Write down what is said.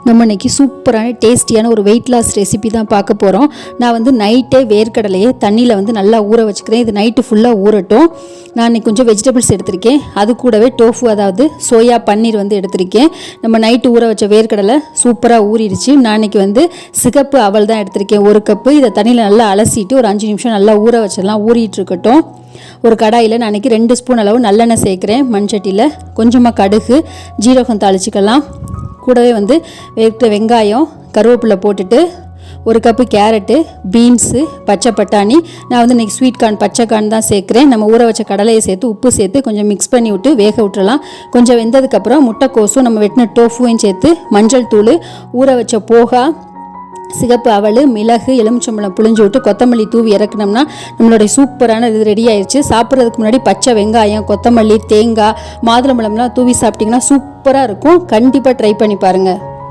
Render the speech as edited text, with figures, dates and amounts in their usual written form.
நம்ம இன்றைக்கி சூப்பரான டேஸ்டியான ஒரு வெயிட் லாஸ் ரெசிபி தான் பார்க்க போகிறோம். நான் வந்து நைட்டே வேர்க்கடலையே தண்ணியில் வந்து நல்லா ஊற வச்சுக்கிறேன். இது நைட்டு ஃபுல்லாக ஊறட்டும். நான் இன்றைக்கி கொஞ்சம் வெஜிடபிள்ஸ் எடுத்திருக்கேன். அது கூடவே டோஃபு, அதாவது சோயா பன்னீர் வந்து எடுத்திருக்கேன். நம்ம நைட்டு ஊற வச்ச வேர்க்கடலை சூப்பராக ஊறிடுச்சு. நான் இன்றைக்கி வந்து சிகப்பு அவல் தான் எடுத்திருக்கேன், 1 கப்பு. இதை தண்ணியில் நல்லா அலசிட்டு ஒரு 5 நிமிஷம் நல்லா ஊற வச்சிடலாம். ஊறிட்டு இருக்கட்டும். ஒரு கடாயில் நான் இன்றைக்கி 2 ஸ்பூன் அளவு நல்லெண்ணெய் சேர்க்குறேன். மண்சட்டியில் கொஞ்சமாக கடுகு, ஜீரகம் தாளிச்சிக்கலாம். கூடவே வந்து வெங்காயம், கருவேப்பிலை போட்டுட்டு 1 கப்பு கேரட்டு, பீன்ஸு, பச்சை பட்டாணி, நான் வந்து இன்றைக்கி ஸ்வீட் கார்ன், பச்சை கார்ன் தான் சேர்க்குறேன். நம்ம ஊற வச்ச கடலையை சேர்த்து உப்பு சேர்த்து கொஞ்சம் மிக்ஸ் பண்ணி விட்டு வேக விட்டுறலாம். கொஞ்சம் வெந்ததுக்கப்புறம் முட்டைக்கோசும் நம்ம வெட்டின டோஃபுவையும் சேர்த்து மஞ்சள் தூள், ஊற வச்ச போகா, சிகப்பு அவல், மிளகு, எலுமிச்சம்பழம் புழிஞ்சு விட்டு கொத்தமல்லி தூவி இறக்குனோம்னா நம்மளுடைய சூப்பரான இது ரெடி ஆயிடுச்சு. சாப்பிட்றதுக்கு முன்னாடி பச்சை வெங்காயம், கொத்தமல்லி, தேங்காய், மாதுளம்பழம்லாம் தூவி சாப்பிட்டிங்கன்னா சூப்பராக இருக்கும். கண்டிப்பாக ட்ரை பண்ணி பாருங்கள்.